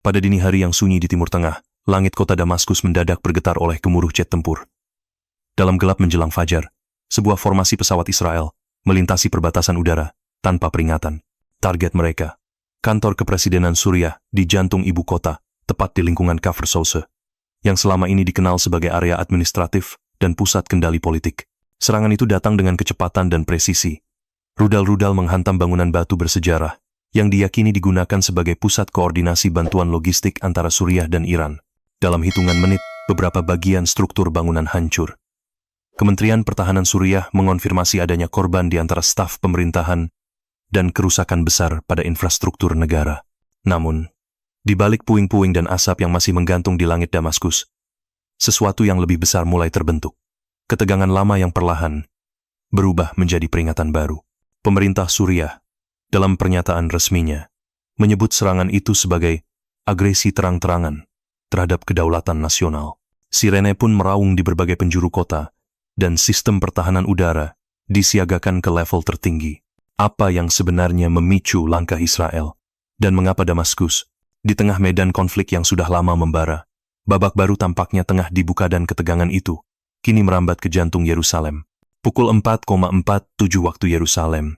Pada dini hari yang sunyi di Timur Tengah, langit kota Damaskus mendadak bergetar oleh gemuruh jet tempur. Dalam gelap menjelang fajar, sebuah formasi pesawat Israel melintasi perbatasan udara tanpa peringatan. Target mereka, kantor kepresidenan Suriah di jantung ibu kota, tepat di lingkungan Kafr Sousse, yang selama ini dikenal sebagai area administratif dan pusat kendali politik. Serangan itu datang dengan kecepatan dan presisi. Rudal-rudal menghantam bangunan batu bersejarah yang diyakini digunakan sebagai pusat koordinasi bantuan logistik antara Suriah dan Iran. Dalam hitungan menit, beberapa bagian struktur bangunan hancur. Kementerian Pertahanan Suriah mengonfirmasi adanya korban di antara staf pemerintahan dan kerusakan besar pada infrastruktur negara. Namun, di balik puing-puing dan asap yang masih menggantung di langit Damaskus, sesuatu yang lebih besar mulai terbentuk. Ketegangan lama yang perlahan berubah menjadi peringatan baru. Pemerintah Suriah, dalam pernyataan resminya, menyebut serangan itu sebagai agresi terang-terangan terhadap kedaulatan nasional. Sirene pun meraung di berbagai penjuru kota, dan sistem pertahanan udara disiagakan ke level tertinggi. Apa yang sebenarnya memicu langkah Israel? Dan mengapa Damaskus, di tengah medan konflik yang sudah lama membara, babak baru tampaknya tengah dibuka dan ketegangan itu kini merambat ke jantung Yerusalem. Pukul 4,47 waktu Yerusalem.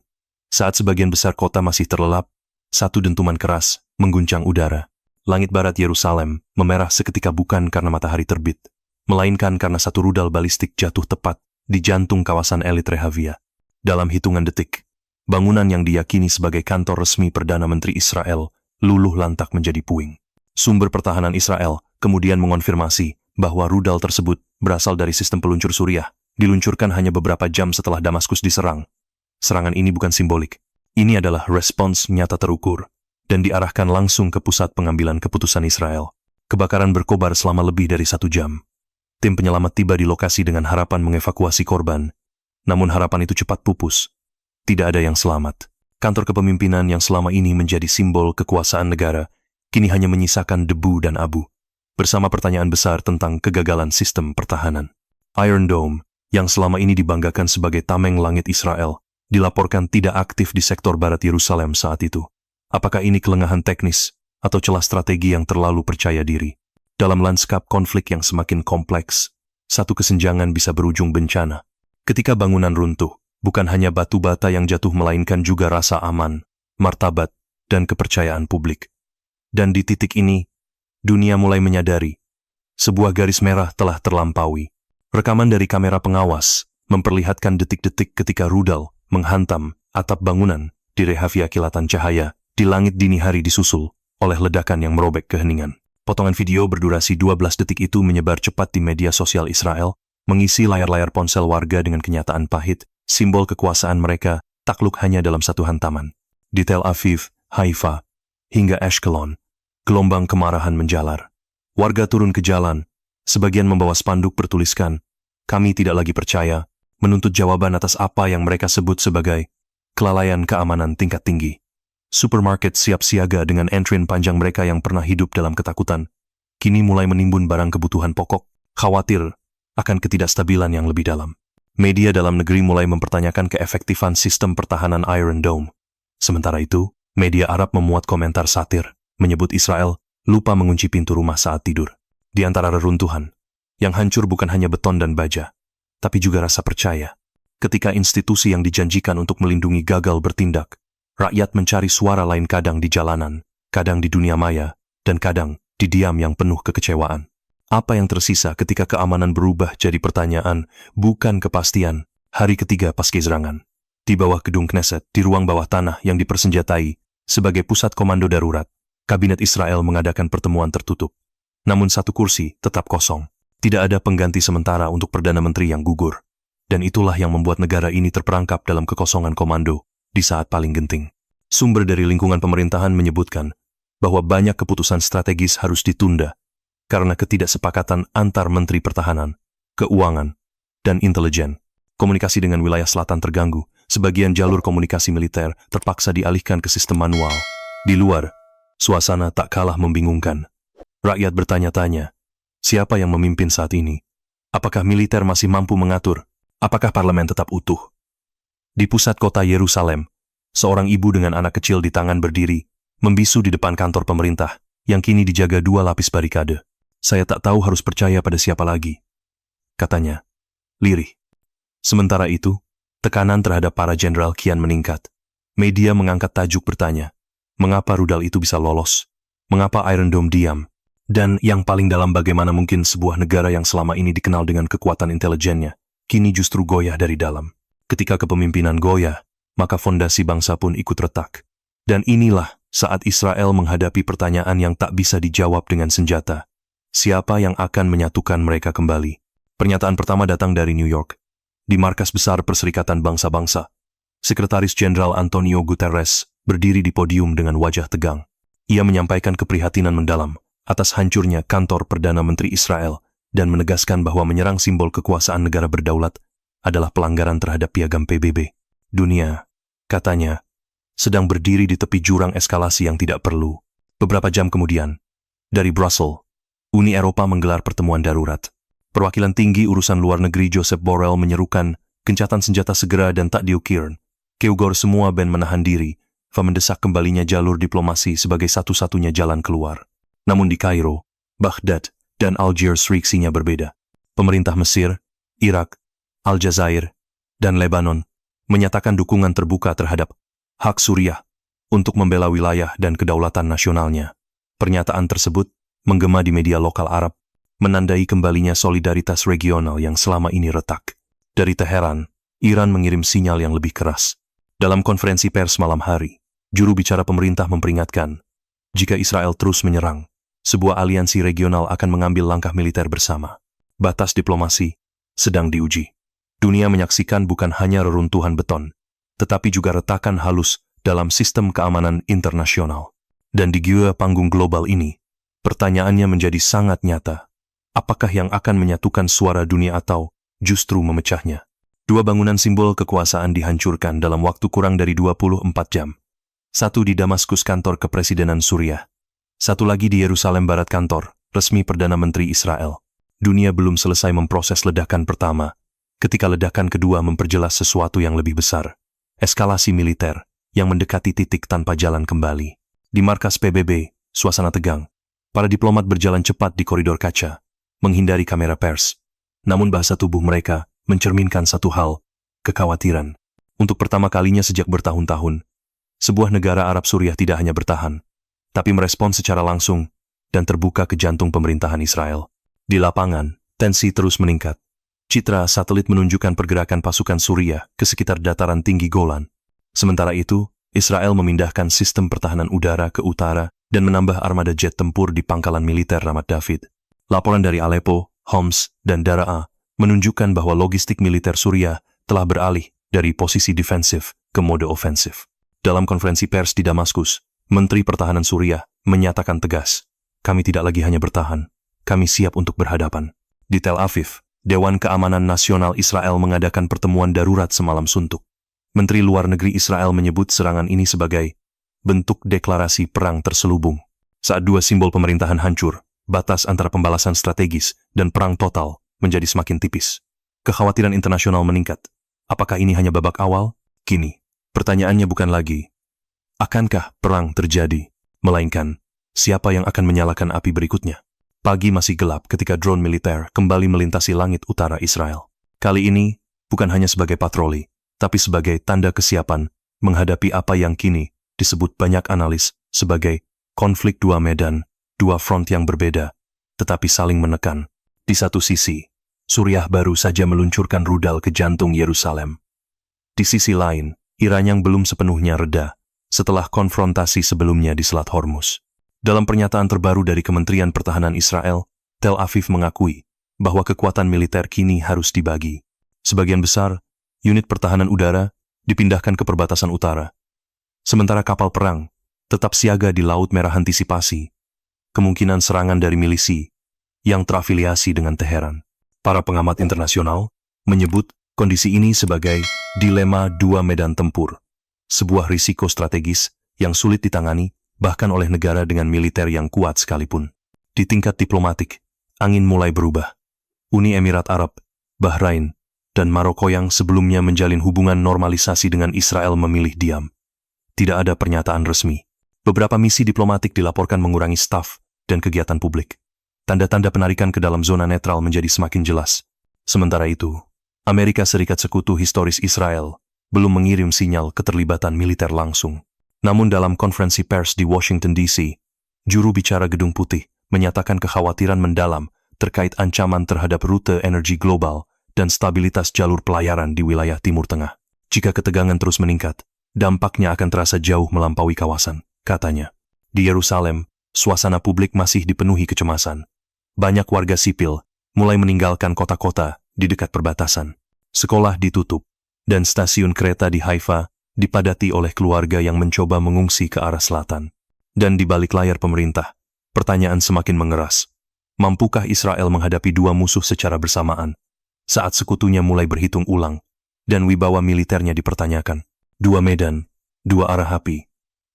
Saat sebagian besar kota masih terlelap, satu dentuman keras mengguncang udara. Langit barat Yerusalem memerah seketika bukan karena matahari terbit, melainkan karena satu rudal balistik jatuh tepat di jantung kawasan elit Rehavia. Dalam hitungan detik, bangunan yang diyakini sebagai kantor resmi Perdana Menteri Israel luluh lantak menjadi puing. Sumber pertahanan Israel kemudian mengonfirmasi bahwa rudal tersebut berasal dari sistem peluncur Suriah, diluncurkan hanya beberapa jam setelah Damaskus diserang. Serangan ini bukan simbolik. Ini adalah respons nyata terukur dan diarahkan langsung ke pusat pengambilan keputusan Israel. Kebakaran berkobar selama lebih dari 1 jam. Tim penyelamat tiba di lokasi dengan harapan mengevakuasi korban. Namun harapan itu cepat pupus. Tidak ada yang selamat. Kantor kepemimpinan yang selama ini menjadi simbol kekuasaan negara, kini hanya menyisakan debu dan abu. Bersama pertanyaan besar tentang kegagalan sistem pertahanan. Iron Dome, yang selama ini dibanggakan sebagai tameng langit Israel, dilaporkan tidak aktif di sektor barat Yerusalem saat itu. Apakah ini kelengahan teknis atau celah strategi yang terlalu percaya diri? Dalam lanskap konflik yang semakin kompleks, satu kesenjangan bisa berujung bencana. Ketika bangunan runtuh, bukan hanya batu bata yang jatuh melainkan juga rasa aman, martabat, dan kepercayaan publik. Dan di titik ini, dunia mulai menyadari sebuah garis merah telah terlampaui. Rekaman dari kamera pengawas memperlihatkan detik-detik ketika rudal menghantam atap bangunan di Rehavia. Kilatan cahaya di langit dini hari disusul oleh ledakan yang merobek keheningan. Potongan video berdurasi 12 detik itu menyebar cepat di media sosial Israel, mengisi layar-layar ponsel warga dengan kenyataan pahit, simbol kekuasaan mereka takluk hanya dalam satu hantaman. Di Tel Aviv, Haifa, hingga Ashkelon, gelombang kemarahan menjalar. Warga turun ke jalan, sebagian membawa spanduk bertuliskan, "Kami tidak lagi percaya," menuntut jawaban atas apa yang mereka sebut sebagai kelalaian keamanan tingkat tinggi. Supermarket siap siaga dengan antrean panjang. Mereka yang pernah hidup dalam ketakutan kini mulai menimbun barang kebutuhan pokok, khawatir akan ketidakstabilan yang lebih dalam. Media dalam negeri mulai mempertanyakan keefektifan sistem pertahanan Iron Dome. Sementara itu, media Arab memuat komentar satir, menyebut Israel lupa mengunci pintu rumah saat tidur. Di antara reruntuhan, yang hancur bukan hanya beton dan baja, tapi juga rasa percaya. Ketika institusi yang dijanjikan untuk melindungi gagal bertindak, rakyat mencari suara lain, kadang di jalanan, kadang di dunia maya, dan kadang di diam yang penuh kekecewaan. Apa yang tersisa ketika keamanan berubah jadi pertanyaan, bukan kepastian? Hari ketiga pasca serangan. Di bawah gedung Knesset, di ruang bawah tanah yang dipersenjatai sebagai pusat komando darurat, Kabinet Israel mengadakan pertemuan tertutup. Namun satu kursi tetap kosong. Tidak ada pengganti sementara untuk Perdana Menteri yang gugur. Dan itulah yang membuat negara ini terperangkap dalam kekosongan komando di saat paling genting. Sumber dari lingkungan pemerintahan menyebutkan bahwa banyak keputusan strategis harus ditunda karena ketidaksepakatan antar Menteri Pertahanan, Keuangan, dan Intelijen. Komunikasi dengan wilayah selatan terganggu, sebagian jalur komunikasi militer terpaksa dialihkan ke sistem manual. Di luar, suasana tak kalah membingungkan. Rakyat bertanya-tanya, siapa yang memimpin saat ini? Apakah militer masih mampu mengatur? Apakah parlemen tetap utuh? Di pusat kota Yerusalem, seorang ibu dengan anak kecil di tangan berdiri, membisu di depan kantor pemerintah. yang kini dijaga 2 lapis barikade. Saya tak tahu harus percaya pada siapa lagi, katanya, lirih. Sementara itu, tekanan terhadap para jenderal kian meningkat. Media mengangkat tajuk bertanya, mengapa rudal itu bisa lolos? Mengapa Iron Dome diam? Dan yang paling dalam, bagaimana mungkin sebuah negara yang selama ini dikenal dengan kekuatan intelijennya, kini justru goyah dari dalam. Ketika kepemimpinan goyah, maka fondasi bangsa pun ikut retak. Dan inilah saat Israel menghadapi pertanyaan yang tak bisa dijawab dengan senjata. Siapa yang akan menyatukan mereka kembali? Pernyataan pertama datang dari New York. Di markas besar Perserikatan Bangsa-Bangsa, Sekretaris Jenderal Antonio Guterres berdiri di podium dengan wajah tegang. Ia menyampaikan keprihatinan mendalam atas hancurnya kantor Perdana Menteri Israel dan menegaskan bahwa menyerang simbol kekuasaan negara berdaulat adalah pelanggaran terhadap piagam PBB. Dunia, katanya, sedang berdiri di tepi jurang eskalasi yang tidak perlu. Beberapa jam kemudian, dari Brussels, Uni Eropa menggelar pertemuan darurat. Perwakilan tinggi urusan luar negeri Joseph Borrell menyerukan gencatan senjata segera dan tak diukir. Keugor semua band menahan diri, mendesak kembalinya jalur diplomasi sebagai satu-satunya jalan keluar. Namun di Kairo, Baghdad, dan Algiers reaksinya berbeda. Pemerintah Mesir, Irak, Aljazair, dan Lebanon menyatakan dukungan terbuka terhadap hak Suriah untuk membela wilayah dan kedaulatan nasionalnya. Pernyataan tersebut menggema di media lokal Arab, menandai kembalinya solidaritas regional yang selama ini retak. Dari Teheran, Iran mengirim sinyal yang lebih keras. Dalam konferensi pers malam hari, juru bicara pemerintah memperingatkan, jika Israel terus menyerang, sebuah aliansi regional akan mengambil langkah militer bersama. Batas diplomasi sedang diuji. Dunia menyaksikan bukan hanya reruntuhan beton, tetapi juga retakan halus dalam sistem keamanan internasional. Dan di giga panggung global ini, pertanyaannya menjadi sangat nyata. Apakah yang akan menyatukan suara dunia atau justru memecahnya? 2 bangunan simbol kekuasaan dihancurkan dalam waktu kurang dari 24 jam. Satu di Damaskus, kantor kepresidenan Suriah. Satu lagi di Yerusalem Barat, kantor resmi Perdana Menteri Israel. Dunia belum selesai memproses ledakan pertama, ketika ledakan kedua memperjelas sesuatu yang lebih besar. Eskalasi militer yang mendekati titik tanpa jalan kembali. Di markas PBB, suasana tegang. Para diplomat berjalan cepat di koridor kaca, menghindari kamera pers. Namun bahasa tubuh mereka mencerminkan satu hal, kekhawatiran. Untuk pertama kalinya sejak bertahun-tahun, sebuah negara Arab Suriah tidak hanya bertahan, tapi merespons secara langsung dan terbuka ke jantung pemerintahan Israel. Di lapangan, tensi terus meningkat. Citra satelit menunjukkan pergerakan pasukan Suriah ke sekitar dataran tinggi Golan. Sementara itu, Israel memindahkan sistem pertahanan udara ke utara dan menambah armada jet tempur di pangkalan militer Ramat David. Laporan dari Aleppo, Homs, dan Daraa menunjukkan bahwa logistik militer Suriah telah beralih dari posisi defensif ke mode ofensif. Dalam konferensi pers di Damaskus, Menteri Pertahanan Suriah menyatakan tegas, kami tidak lagi hanya bertahan, kami siap untuk berhadapan. Di Tel Aviv, Dewan Keamanan Nasional Israel mengadakan pertemuan darurat semalam suntuk. Menteri Luar Negeri Israel menyebut serangan ini sebagai bentuk deklarasi perang terselubung. Saat 2 simbol pemerintahan hancur, batas antara pembalasan strategis dan perang total menjadi semakin tipis. Kekhawatiran internasional meningkat. Apakah ini hanya babak awal? Kini, pertanyaannya bukan lagi, akankah perang terjadi? Melainkan, siapa yang akan menyalakan api berikutnya? Pagi masih gelap ketika drone militer kembali melintasi langit utara Israel. Kali ini, bukan hanya sebagai patroli, tapi sebagai tanda kesiapan menghadapi apa yang kini disebut banyak analis sebagai konflik 2 medan, 2 front yang berbeda, tetapi saling menekan. Di satu sisi, Suriah baru saja meluncurkan rudal ke jantung Yerusalem. Di sisi lain, Iran yang belum sepenuhnya reda setelah konfrontasi sebelumnya di Selat Hormuz. Dalam pernyataan terbaru dari Kementerian Pertahanan Israel, Tel Aviv mengakui bahwa kekuatan militer kini harus dibagi. Sebagian besar, unit pertahanan udara dipindahkan ke perbatasan utara. Sementara kapal perang tetap siaga di Laut Merah antisipasi kemungkinan serangan dari milisi yang terafiliasi dengan Teheran. Para pengamat internasional menyebut kondisi ini sebagai dilema 2 medan tempur, sebuah risiko strategis yang sulit ditangani bahkan oleh negara dengan militer yang kuat sekalipun. Di tingkat diplomatik, angin mulai berubah. Uni Emirat Arab, Bahrain, dan Maroko yang sebelumnya menjalin hubungan normalisasi dengan Israel memilih diam. Tidak ada pernyataan resmi, Beberapa misi diplomatik dilaporkan mengurangi staf dan kegiatan publik. Tanda-tanda penarikan ke dalam zona netral menjadi semakin jelas. Sementara itu, Amerika Serikat sekutu historis Israel belum mengirim sinyal keterlibatan militer langsung. Namun dalam konferensi pers di Washington DC, juru bicara Gedung Putih menyatakan kekhawatiran mendalam terkait ancaman terhadap rute energi global dan stabilitas jalur pelayaran di wilayah Timur Tengah. Jika ketegangan terus meningkat, dampaknya akan terasa jauh melampaui kawasan, katanya. Di Yerusalem, suasana publik masih dipenuhi kecemasan. Banyak warga sipil mulai meninggalkan kota-kota di dekat perbatasan. Sekolah ditutup, dan stasiun kereta di Haifa dipadati oleh keluarga yang mencoba mengungsi ke arah selatan. Dan di balik layar pemerintah, pertanyaan semakin mengeras. Mampukah Israel menghadapi dua musuh secara bersamaan? Saat sekutunya mulai berhitung ulang, dan wibawa militernya dipertanyakan. Dua medan, dua arah api.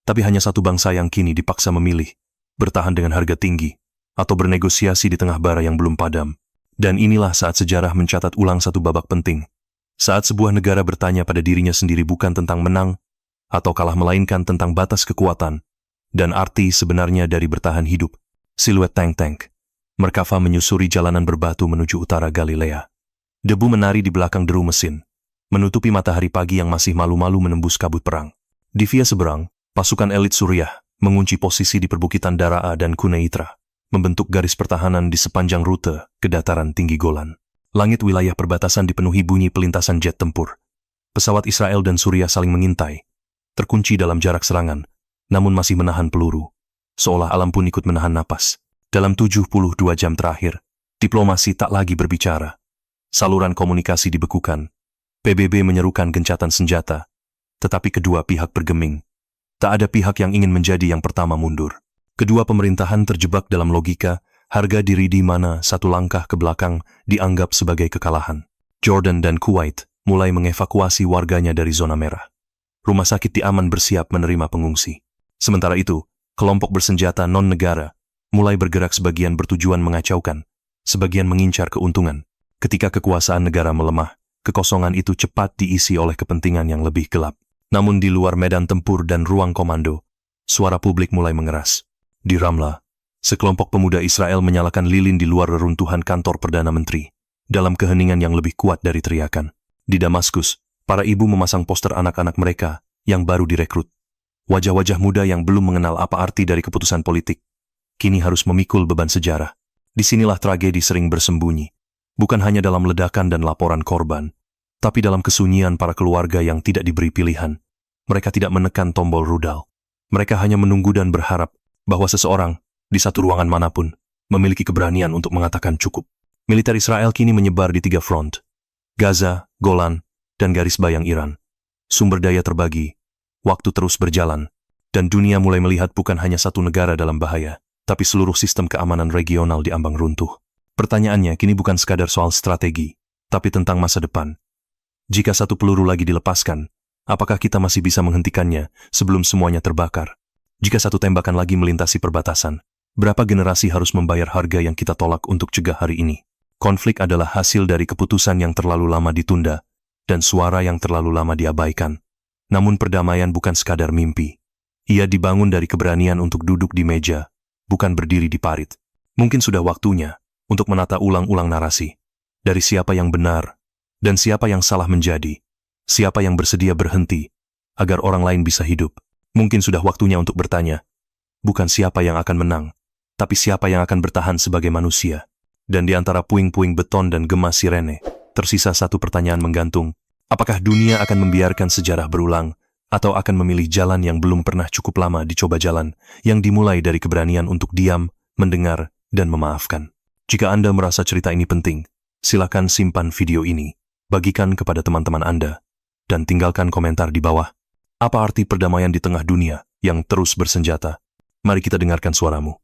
Tapi hanya satu bangsa yang kini dipaksa memilih, bertahan dengan harga tinggi, atau bernegosiasi di tengah bara yang belum padam. Dan inilah saat sejarah mencatat ulang satu babak penting. Saat sebuah negara bertanya pada dirinya sendiri bukan tentang menang atau kalah, melainkan tentang batas kekuatan dan arti sebenarnya dari bertahan hidup. Siluet tank-tank Merkava menyusuri jalanan berbatu menuju utara Galilea. Debu menari di belakang deru mesin, menutupi matahari pagi yang masih malu-malu menembus kabut perang. Di via seberang, pasukan elit Suriah mengunci posisi di perbukitan Daraa dan Kuneitra, membentuk garis pertahanan di sepanjang rute ke dataran tinggi Golan. Langit wilayah perbatasan dipenuhi bunyi pelintasan jet tempur. Pesawat Israel dan Suriah saling mengintai, terkunci dalam jarak serangan, namun masih menahan peluru. Seolah alam pun ikut menahan napas. Dalam 72 jam terakhir, diplomasi tak lagi berbicara. Saluran komunikasi dibekukan. PBB menyerukan gencatan senjata, tetapi kedua pihak bergeming. Tak ada pihak yang ingin menjadi yang pertama mundur. Kedua pemerintahan terjebak dalam logika harga diri di mana satu langkah ke belakang dianggap sebagai kekalahan. Jordan dan Kuwait mulai mengevakuasi warganya dari zona merah. Rumah sakit di Aman bersiap menerima pengungsi. Sementara itu, kelompok bersenjata non-negara mulai bergerak, sebagian bertujuan mengacaukan, sebagian mengincar keuntungan. Ketika kekuasaan negara melemah, kekosongan itu cepat diisi oleh kepentingan yang lebih gelap. Namun di luar medan tempur dan ruang komando, suara publik mulai mengeras. Di Ramlah, sekelompok pemuda Israel menyalakan lilin di luar reruntuhan kantor Perdana Menteri, dalam keheningan yang lebih kuat dari teriakan. Di Damaskus, para ibu memasang poster anak-anak mereka yang baru direkrut. Wajah-wajah muda yang belum mengenal apa arti dari keputusan politik, kini harus memikul beban sejarah. Disinilah tragedi sering bersembunyi, bukan hanya dalam ledakan dan laporan korban, tapi dalam kesunyian para keluarga yang tidak diberi pilihan. Mereka tidak menekan tombol rudal. Mereka hanya menunggu dan berharap bahwa seseorang, di satu ruangan manapun, memiliki keberanian untuk mengatakan cukup. Militer Israel kini menyebar di 3 front: Gaza, Golan, dan garis bayang Iran. Sumber daya terbagi, waktu terus berjalan, dan dunia mulai melihat bukan hanya satu negara dalam bahaya, tapi seluruh sistem keamanan regional diambang runtuh. Pertanyaannya kini bukan sekadar soal strategi, tapi tentang masa depan. Jika satu peluru lagi dilepaskan, apakah kita masih bisa menghentikannya sebelum semuanya terbakar? Jika satu tembakan lagi melintasi perbatasan, berapa generasi harus membayar harga yang kita tolak untuk cegah hari ini? Konflik adalah hasil dari keputusan yang terlalu lama ditunda dan suara yang terlalu lama diabaikan. Namun perdamaian bukan sekadar mimpi. Ia dibangun dari keberanian untuk duduk di meja, bukan berdiri di parit. Mungkin sudah waktunya untuk menata ulang-ulang narasi. Dari siapa yang benar dan siapa yang salah menjadi, siapa yang bersedia berhenti agar orang lain bisa hidup. Mungkin sudah waktunya untuk bertanya, bukan siapa yang akan menang, tapi siapa yang akan bertahan sebagai manusia. Dan di antara puing-puing beton dan gema sirene, tersisa satu pertanyaan menggantung. Apakah dunia akan membiarkan sejarah berulang, atau akan memilih jalan yang belum pernah cukup lama dicoba, jalan yang dimulai dari keberanian untuk diam, mendengar, dan memaafkan? Jika Anda merasa cerita ini penting, silakan simpan video ini, bagikan kepada teman-teman Anda, dan tinggalkan komentar di bawah. Apa arti perdamaian di tengah dunia yang terus bersenjata? Mari kita dengarkan suaramu.